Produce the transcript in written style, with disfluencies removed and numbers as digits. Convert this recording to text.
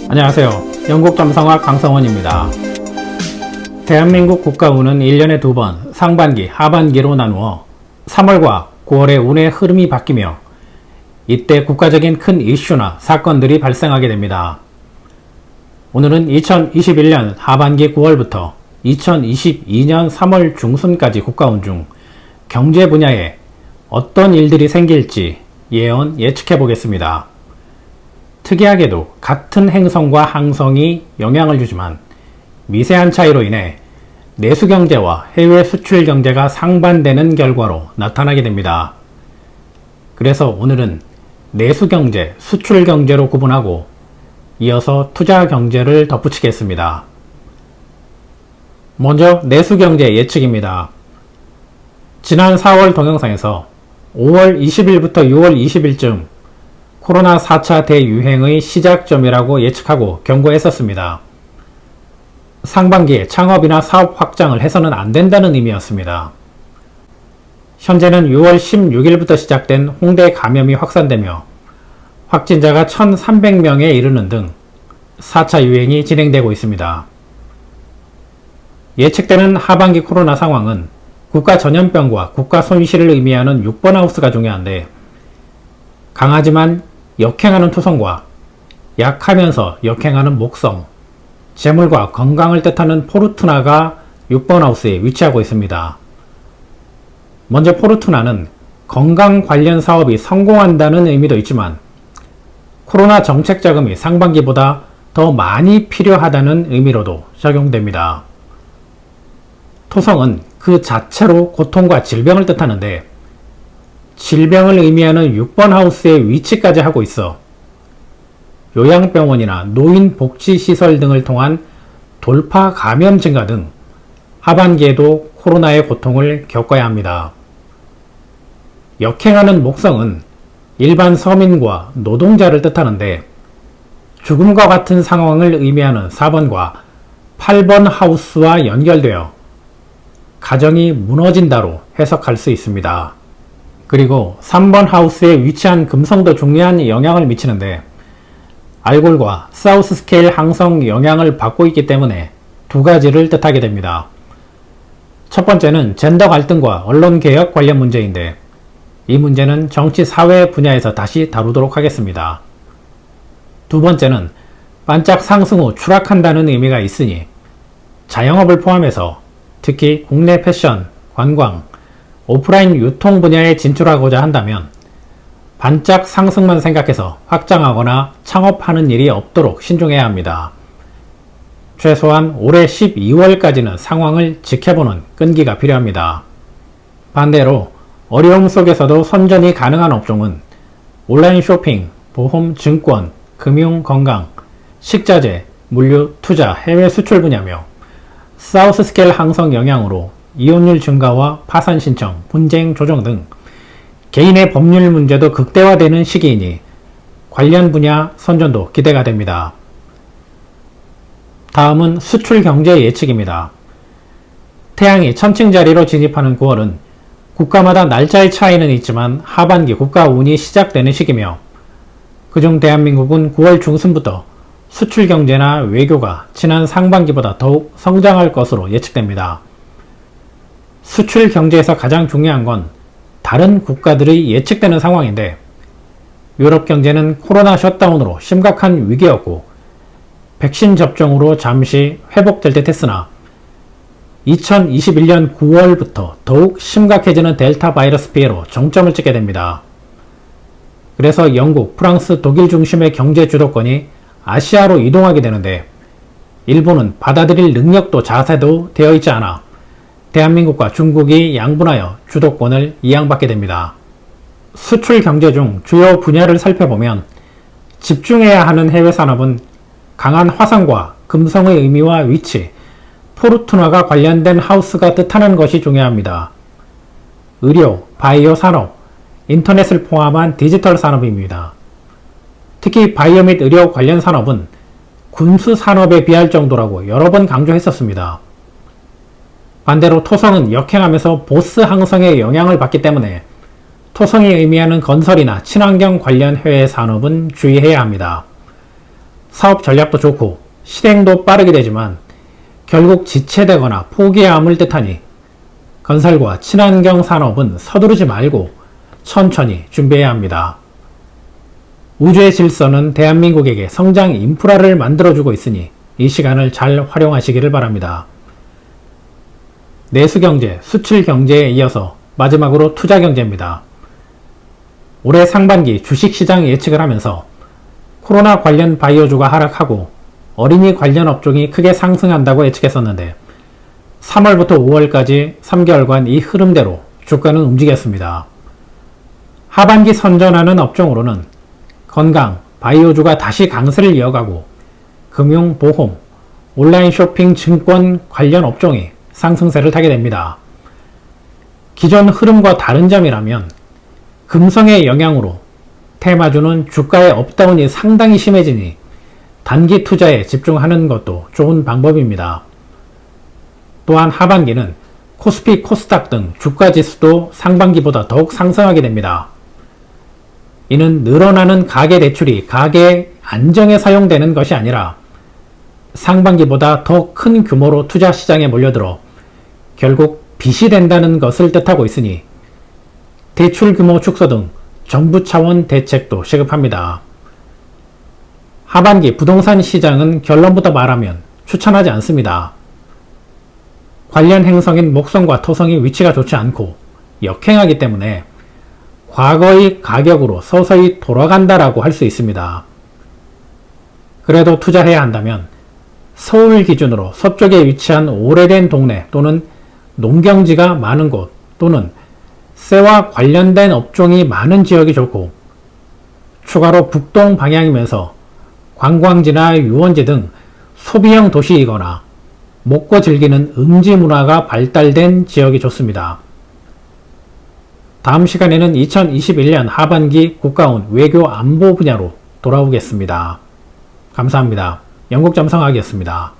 안녕하세요. 영국점성학 강성원입니다. 대한민국 국가운은 1년에 2번 상반기, 하반기로 나누어 3월과 9월에 운의 흐름이 바뀌며 이때 국가적인 큰 이슈나 사건들이 발생하게 됩니다. 오늘은 2021년 하반기 9월부터 2022년 3월 중순까지 국가운 중 경제 분야에 어떤 일들이 생길지 예측해 보겠습니다. 특이하게도 같은 행성과 항성이 영향을 주지만 미세한 차이로 인해 내수경제와 해외 수출 경제가 상반되는 결과로 나타나게 됩니다. 그래서 오늘은 내수경제, 수출경제로 구분하고 이어서 투자경제를 덧붙이겠습니다. 먼저 내수경제 예측입니다. 지난 4월 동영상에서 5월 20일부터 6월 20일쯤 코로나 4차 대유행의 시작점이라고 예측하고 경고했었습니다. 상반기에 창업이나 사업 확장을 해서는 안 된다는 의미였습니다. 현재는 6월 16일부터 시작된 홍대 감염이 확산되며 확진자가 1,300명에 이르는 등 4차 유행이 진행되고 있습니다. 예측되는 하반기 코로나 상황은 국가 전염병과 국가 손실을 의미하는 6번 하우스가 중요한데 강하지만 역행하는 토성과 약하면서 역행하는 목성, 재물과 건강을 뜻하는 포르투나가 6번 하우스에 위치하고 있습니다. 먼저 포르투나는 건강 관련 사업이 성공한다는 의미도 있지만 코로나 정책 자금이 상반기보다 더 많이 필요하다는 의미로도 적용됩니다. 토성은 그 자체로 고통과 질병을 뜻하는데 질병을 의미하는 6번 하우스의 위치까지 하고 있어 요양병원이나 노인복지시설 등을 통한 돌파 감염 증가 등 하반기에도 코로나의 고통을 겪어야 합니다. 역행하는 목성은 일반 서민과 노동자를 뜻하는데 죽음과 같은 상황을 의미하는 4번과 8번 하우스와 연결되어 가정이 무너진다로 해석할 수 있습니다. 그리고 3번 하우스에 위치한 금성도 중요한 영향을 미치는데 알골과 사우스 스케일 항성 영향을 받고 있기 때문에 두 가지를 뜻하게 됩니다. 첫 번째는 젠더 갈등과 언론 개혁 관련 문제인데 이 문제는 정치 사회 분야에서 다시 다루도록 하겠습니다. 두 번째는 반짝 상승 후 추락한다는 의미가 있으니 자영업을 포함해서 특히 국내 패션, 관광, 오프라인 유통 분야에 진출하고자 한다면 반짝 상승만 생각해서 확장하거나 창업하는 일이 없도록 신중해야 합니다. 최소한 올해 12월까지는 상황을 지켜보는 끈기가 필요합니다. 반대로 어려움 속에서도 선전이 가능한 업종은 온라인 쇼핑, 보험, 증권, 금융, 건강, 식자재, 물류, 투자, 해외 수출 분야며 사우스 스케일 항성 영향으로 이혼율 증가와 파산 신청, 분쟁 조정 등 개인의 법률 문제도 극대화되는 시기이니 관련 분야 선전도 기대가 됩니다. 다음은 수출 경제 예측입니다. 태양이 천칭자리로 진입하는 9월은 국가마다 날짜의 차이는 있지만 하반기 국가 운이 시작되는 시기며 그중 대한민국은 9월 중순부터 수출 경제나 외교가 지난 상반기보다 더욱 성장할 것으로 예측됩니다. 수출 경제에서 가장 중요한 건 다른 국가들의 예측되는 상황인데 유럽 경제는 코로나 셧다운으로 심각한 위기였고 백신 접종으로 잠시 회복될 듯 했으나 2021년 9월부터 더욱 심각해지는 델타 바이러스 피해로 정점을 찍게 됩니다. 그래서 영국, 프랑스, 독일 중심의 경제 주도권이 아시아로 이동하게 되는데 일본은 받아들일 능력도 자세도 되어 있지 않아 대한민국과 중국이 양분하여 주도권을 이양받게 됩니다. 수출 경제 중 주요 분야를 살펴보면 집중해야 하는 해외 산업은 강한 화성과 금성의 의미와 위치, 포르투나가 관련된 하우스가 뜻하는 것이 중요합니다. 의료, 바이오 산업, 인터넷을 포함한 디지털 산업입니다. 특히 바이오 및 의료 관련 산업은 군수 산업에 비할 정도라고 여러 번 강조했었습니다. 반대로 토성은 역행하면서 보스 항성의 영향을 받기 때문에 토성이 의미하는 건설이나 친환경 관련 해외 산업은 주의해야 합니다. 사업 전략도 좋고 실행도 빠르게 되지만 결국 지체되거나 포기함을 뜻하니 건설과 친환경 산업은 서두르지 말고 천천히 준비해야 합니다. 우주의 질서는 대한민국에게 성장 인프라를 만들어주고 있으니 이 시간을 잘 활용하시기를 바랍니다. 내수경제, 수출경제에 이어서 마지막으로 투자경제입니다. 올해 상반기 주식시장 예측을 하면서 코로나 관련 바이오주가 하락하고 어린이 관련 업종이 크게 상승한다고 예측했었는데 3월부터 5월까지 3개월간 이 흐름대로 주가는 움직였습니다. 하반기 선전하는 업종으로는 건강, 바이오주가 다시 강세를 이어가고 금융, 보험, 온라인 쇼핑, 증권 관련 업종이 상승세를 타게 됩니다. 기존 흐름과 다른 점이라면 금성의 영향으로 테마주는 주가의 업다운이 상당히 심해지니 단기 투자에 집중하는 것도 좋은 방법입니다. 또한 하반기는 코스피, 코스닥 등 주가 지수도 상반기보다 더욱 상승하게 됩니다. 이는 늘어나는 가계대출이 가계 안정에 사용되는 것이 아니라 상반기보다 더 큰 규모로 투자 시장에 몰려들어 결국 빚이 된다는 것을 뜻하고 있으니 대출 규모 축소 등 정부 차원 대책도 시급합니다. 하반기 부동산 시장은 결론부터 말하면 추천하지 않습니다. 관련 행성인 목성과 토성이 위치가 좋지 않고 역행하기 때문에 과거의 가격으로 서서히 돌아간다라고 할 수 있습니다. 그래도 투자해야 한다면 서울 기준으로 서쪽에 위치한 오래된 동네 또는 농경지가 많은 곳 또는 쇠와 관련된 업종이 많은 지역이 좋고 추가로 북동 방향이면서 관광지나 유원지 등 소비형 도시이거나 먹고 즐기는 음지 문화가 발달된 지역이 좋습니다. 다음 시간에는 2021년 하반기 국가운 외교 안보 분야로 돌아오겠습니다. 감사합니다. 영국점성학이었습니다.